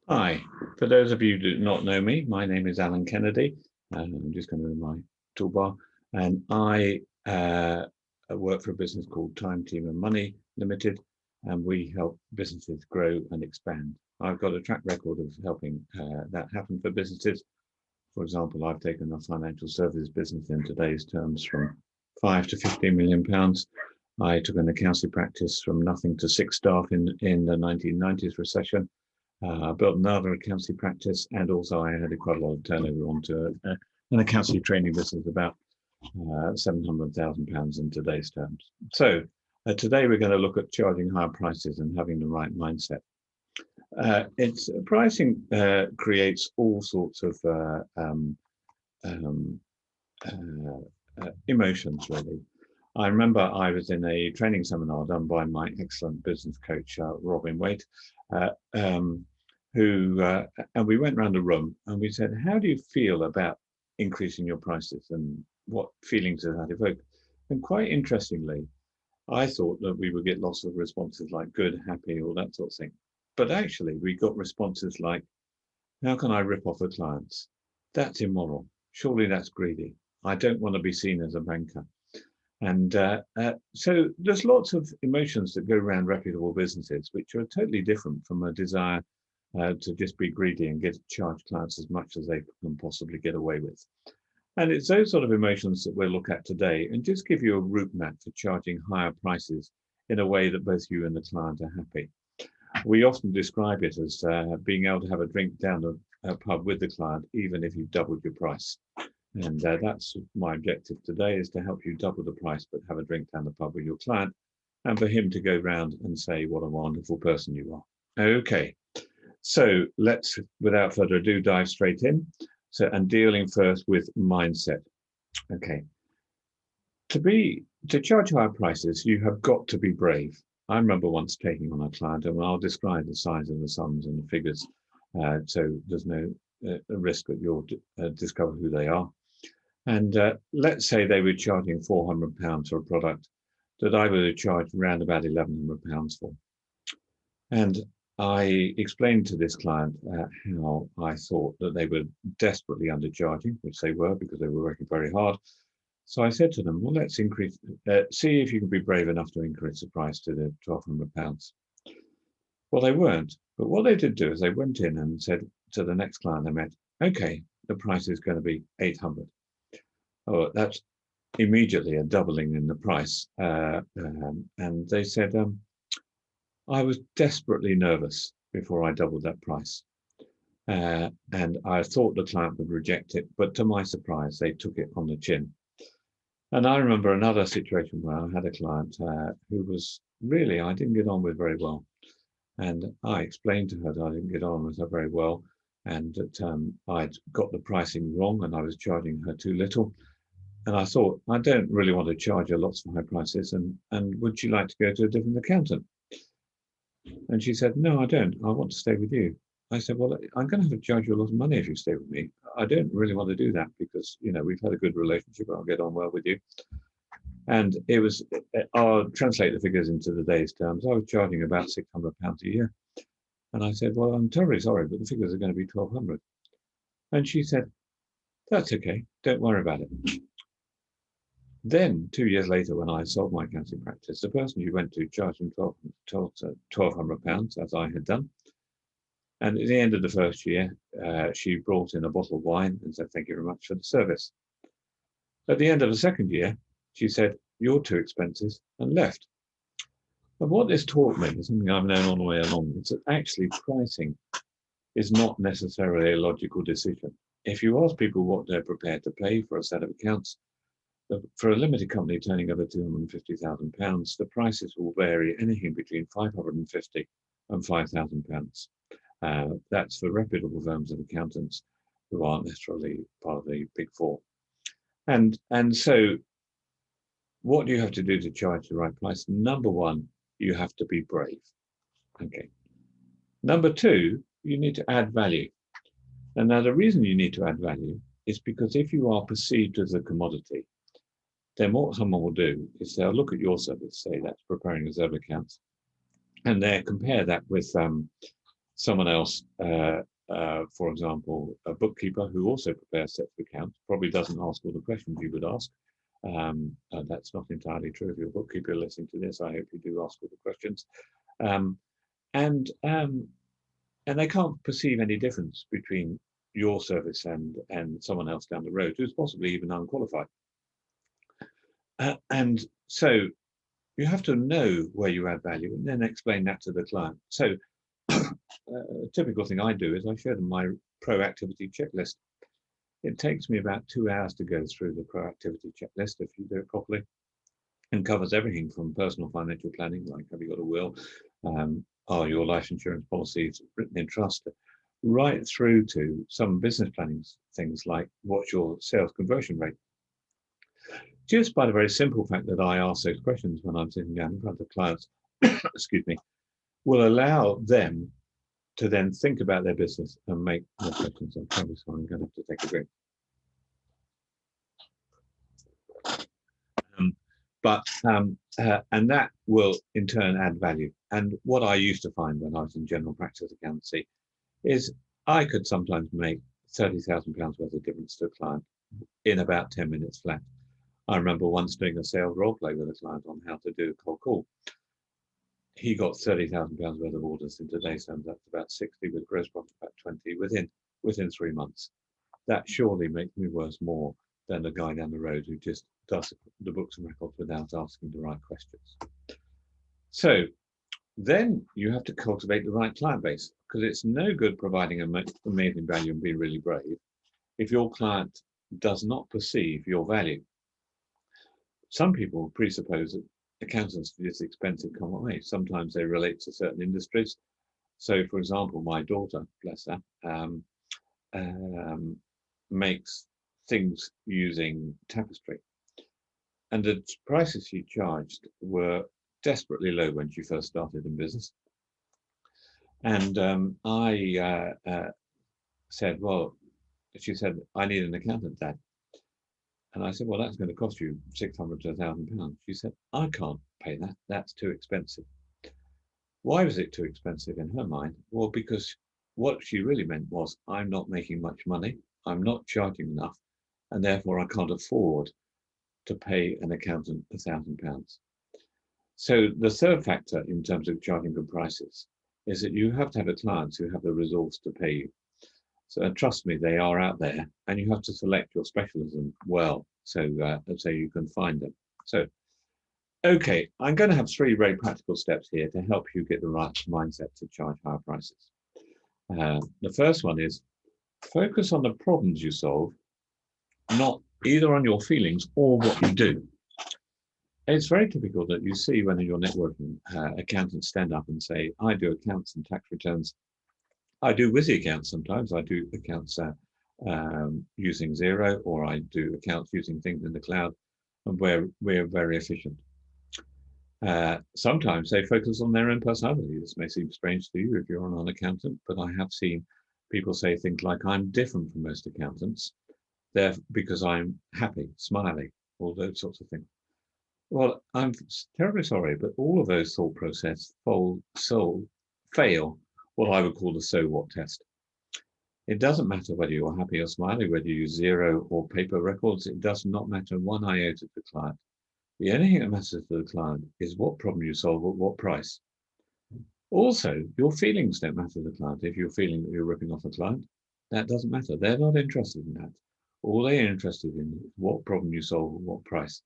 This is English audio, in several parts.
Hi, for those of you who do not know me, my name is Alan Kennedy. I'm just going to move my toolbar. And I work for a business called Time, Team and Money Limited, and we help businesses grow and expand. I've got a track record of helping that happen for businesses. For example, I've taken a financial services business in today's terms from 5 to 15 million pounds. I took an accounting practice from nothing to 6 staff in the 1990s recession. Built another accountancy practice, and also I had quite a lot of turnover onto an accountancy training business, about £700,000 in today's terms. So today we're going to look at charging higher prices and having the right mindset. It's pricing creates all sorts of emotions, really. I remember I was in a training seminar done by my excellent business coach, Robin Waite, and we went around the room and we said, how do you feel about increasing your prices and what feelings does that evoke? And quite interestingly, I thought that we would get lots of responses like good, happy, all that sort of thing. But actually, we got responses like, how can I rip off the clients? That's immoral. Surely that's greedy. I don't want to be seen as a banker. And so there's lots of emotions that go around reputable businesses, which are totally different from a desire to just be greedy and charge clients as much as they can possibly get away with. And it's those sort of emotions that we'll look at today and just give you a route map for charging higher prices in a way that both you and the client are happy. We often describe it as being able to have a drink down a pub with the client, even if you've doubled your price. And that's my objective today, is to help you double the price, but have a drink down the pub with your client, and for him to go round and say what a wonderful person you are. Okay, so let's, without further ado, dive straight in. So, and dealing first with mindset. Okay, to charge higher prices, you have got to be brave. I remember once taking on a client, and I'll describe the size of the sums and the figures, so there's no risk that you'll discover who they are. And let's say they were charging £400 for a product that I would have charged around about £1,100 for. And I explained to this client how I thought that they were desperately undercharging, which they were because they were working very hard. So I said to them, well, let's see if you can be brave enough to increase the price to the £1,200. Well, they weren't. But what they did do is they went in and said to the next client they met, okay, the price is going to be 800. Oh, that's immediately a doubling in the price. And they said, I was desperately nervous before I doubled that price. And I thought the client would reject it, but to my surprise, they took it on the chin. And I remember another situation where I had a client who was really, I didn't get on with very well. And I explained to her that I didn't get on with her very well, and that I'd got the pricing wrong and I was charging her too little. And I thought, I don't really want to charge her lots of high prices, and would she like to go to a different accountant? And she said, no, I don't. I want to stay with you. I said, well, I'm going to have to charge you a lot of money if you stay with me. I don't really want to do that because, you know, we've had a good relationship. I'll get on well with you. And it was, I'll translate the figures into today's terms. I was charging about £600 a year. And I said, well, I'm terribly sorry, but the figures are going to be 1,200. And she said, that's okay. Don't worry about it. Then 2 years later, when I sold my accounting practice, the person you went to charged them £1,200, as I had done. And at the end of the first year, she brought in a bottle of wine and said, thank you very much for the service. At the end of the second year, she said, you're too expensive, and left. And what this taught me is something I've known all the way along, is that actually pricing is not necessarily a logical decision. If you ask people what they're prepared to pay for a set of accounts, for a limited company turning over £250,000, the prices will vary anything between £550 and £5,000. That's for reputable firms of accountants who aren't necessarily part of the big four. And so what do you have to do to charge the right price? Number one, you have to be brave. Okay. Number two, you need to add value. And now the reason you need to add value is because if you are perceived as a commodity, then what someone will do is they'll look at your service, say that's preparing reserve accounts, and they'll compare that with someone else, for example, a bookkeeper who also prepares sets of accounts, probably doesn't ask all the questions you would ask. That's not entirely true. If you're a bookkeeper listening to this, I hope you do ask all the questions. Um, and they can't perceive any difference between your service and someone else down the road who's possibly even unqualified. And so you have to know where you add value and then explain that to the client. So a typical thing I do is I show them my proactivity checklist. It takes me about 2 hours to go through the proactivity checklist if you do it properly, and covers everything from personal financial planning, like have you got a will, are your life insurance policies written in trust, right through to some business planning things like what's your sales conversion rate. Just by the very simple fact that I ask those questions when I'm sitting down in front of clients, excuse me, will allow them to then think about their business and make more questions. I'm going to have to take a drink. And that will in turn add value. And what I used to find when I was in general practice accountancy is I could sometimes make £30,000 worth of difference to a client in about 10 minutes flat. I remember once doing a sales role play with a client on how to do a cold call. He got £30,000 worth of orders in today's terms. That's about 60 with gross profit about 20 within 3 months. That surely makes me worth more than the guy down the road who just does the books and records without asking the right questions. So then you have to cultivate the right client base, because it's no good providing amazing value and being really brave if your client does not perceive your value. Some people presuppose that accountants are just expensive, come away. Sometimes they relate to certain industries. So, for example, my daughter, bless her, makes things using tapestry. And the prices she charged were desperately low when she first started in business. And I said, well, she said, I need an accountant, Dad. And I said, well, that's going to cost you £600 to £1,000. She said, I can't pay that. That's too expensive. Why was it too expensive in her mind? Well, because what she really meant was, I'm not making much money. I'm not charging enough. And therefore, I can't afford to pay an accountant £1,000. So the third factor in terms of charging good prices is that you have to have clients who have the resource to pay you. So trust me, they are out there, and you have to select your specialism well, so you can find them. So, okay, I'm going to have 3 very practical steps here to help you get the right mindset to charge higher prices. The first one is focus on the problems you solve, not either on your feelings or what you do. It's very typical that you see when you're networking, accountants stand up and say, I do accounts and tax returns. I do Wizzy accounts sometimes. I do accounts using Xero, or I do accounts using things in the cloud, and we're very efficient. Sometimes they focus on their own personality. This may seem strange to you if you're an accountant, but I have seen people say things like, I'm different from most accountants, because I'm happy, smiley, all those sorts of things. Well, I'm terribly sorry, but all of those thought processes fail what I would call the so what test. It doesn't matter whether you're happy or smiley, whether you use Xero or paper records. It does not matter one iota to the client. The only thing that matters to the client is what problem you solve at what price. Also, your feelings don't matter to the client. If you're feeling that you're ripping off a client, that doesn't matter. They're not interested in that. All they're interested in is what problem you solve at what price.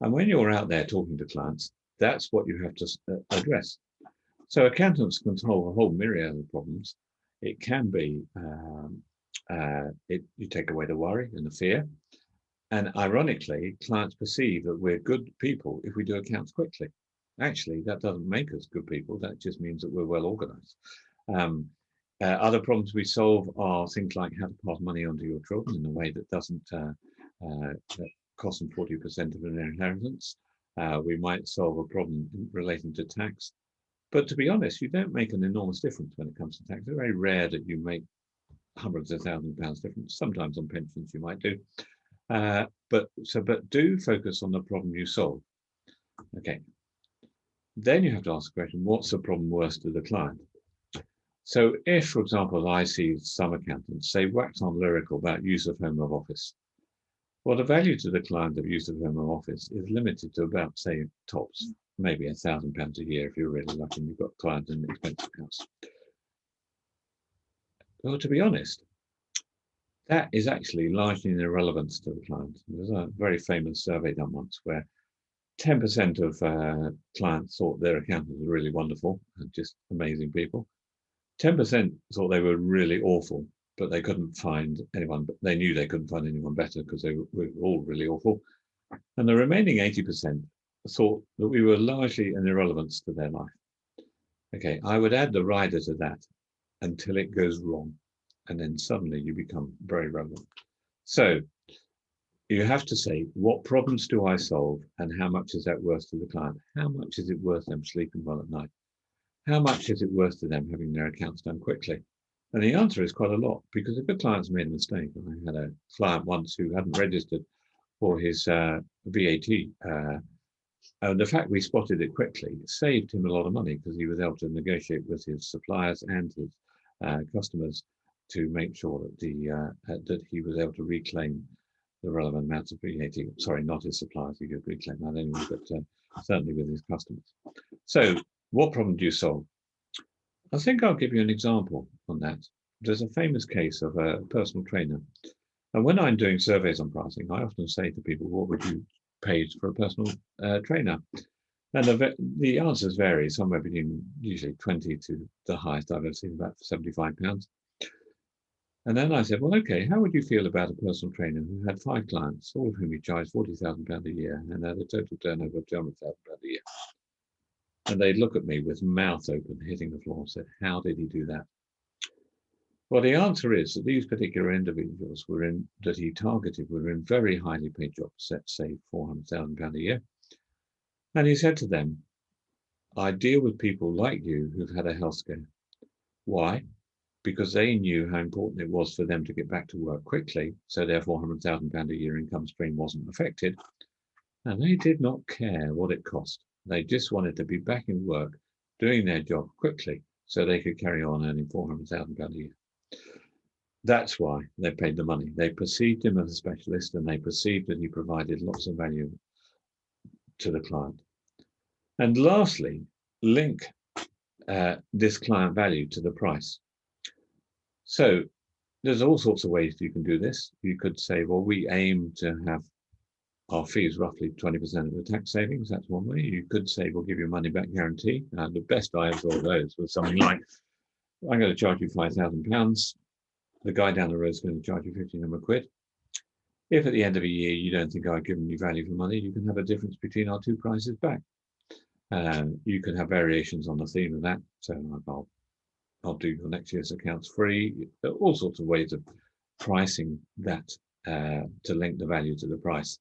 And when you're out there talking to clients, that's what you have to address. So accountants can solve a whole myriad of problems. It can be, you take away the worry and the fear. And ironically, clients perceive that we're good people if we do accounts quickly. Actually, that doesn't make us good people. That just means that we're well organized. Other problems we solve are things like how to pass money on to your children in a way that doesn't cost them 40% of their inheritance. We might solve a problem relating to tax. But to be honest, you don't make an enormous difference when it comes to tax. It's very rare that you make hundreds of £1,000s difference. Sometimes on pensions you might do. But do focus on the problem you solve. Okay. Then you have to ask the question, what's the problem worse to the client? So if, for example, I see some accountants say wax on lyrical about use of home of office, well, the value to the client of use of home of office is limited to about, say, tops, maybe £1,000 a year if you're really lucky and you've got a client in an expensive house. Well, to be honest, that is actually largely in irrelevance to the client. There's a very famous survey done once where 10% of clients thought their accountants were really wonderful and just amazing people. 10% thought they were really awful, but they couldn't find anyone. But they knew they couldn't find anyone better because they were all really awful. And the remaining 80% thought that we were largely an irrelevance to their life. Okay, I would add the rider to that until it goes wrong. And then suddenly you become very relevant. So you have to say, what problems do I solve and how much is that worth to the client? How much is it worth them sleeping well at night? How much is it worth to them having their accounts done quickly? And the answer is quite a lot, because if a client's made a mistake, I had a client once who hadn't registered for his VAT, and the fact we spotted it quickly saved him a lot of money because he was able to negotiate with his suppliers and his customers to make sure that that he was able to reclaim the relevant amounts of VAT. Sorry, not his suppliers, he could reclaim that anyway, but certainly with his customers. So what problem do you solve? I think I'll give you an example on that. There's a famous case of a personal trainer. And when I'm doing surveys on pricing, I often say to people, what would you pay for a personal trainer? And the answers vary, somewhere between usually 20 to the highest I've ever seen, about £75. And then I said, well, okay, how would you feel about a personal trainer who had 5 clients, all of whom he charged £40,000 a year and had a total turnover of £200,000 a year? And they'd look at me with mouth open, hitting the floor, and said, how did he do that? Well, the answer is that these particular individuals that he targeted were in very highly paid jobs, let's say £400,000 a year. And he said to them, I deal with people like you who've had a health scare. Why? Because they knew how important it was for them to get back to work quickly, so their £400,000 a year income stream wasn't affected. And they did not care what it cost. They just wanted to be back in work, doing their job quickly, so they could carry on earning £400,000 a year. That's why they paid the money. They perceived him as a specialist and they perceived that he provided lots of value to the client. And lastly, link this client value to the price. So there's all sorts of ways you can do this. You could say, well, we aim to have our fees roughly 20% of the tax savings. That's one way. You could say, we'll give you a money back guarantee. And the best I ever saw those was something like, I'm going to charge you £5,000. The guy down the road is going to charge you 1,500 quid. If at the end of a year you don't think I've given you value for money, you can have a difference between our 2 prices back. You can have variations on the theme of that. So I'll do your next year's accounts free. There are all sorts of ways of pricing that to link the value to the price.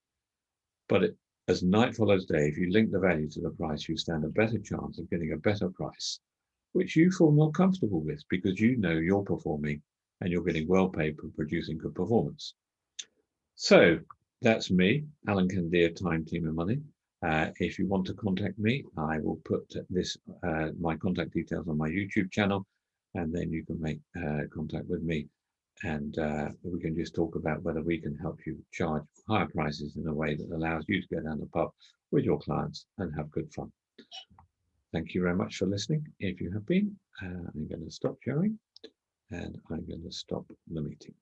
But as night follows day, if you link the value to the price, you stand a better chance of getting a better price, which you feel more comfortable with because you know you're performing and you're getting well paid for producing good performance. So that's me, Alan Candia, Time, Team and Money. If you want to contact me, I will put my contact details on my YouTube channel, and then you can make contact with me, and we can just talk about whether we can help you charge higher prices in a way that allows you to go down the pub with your clients and have good fun. Thank you very much for listening. If you have been, I'm going to stop sharing and I'm going to stop the meeting.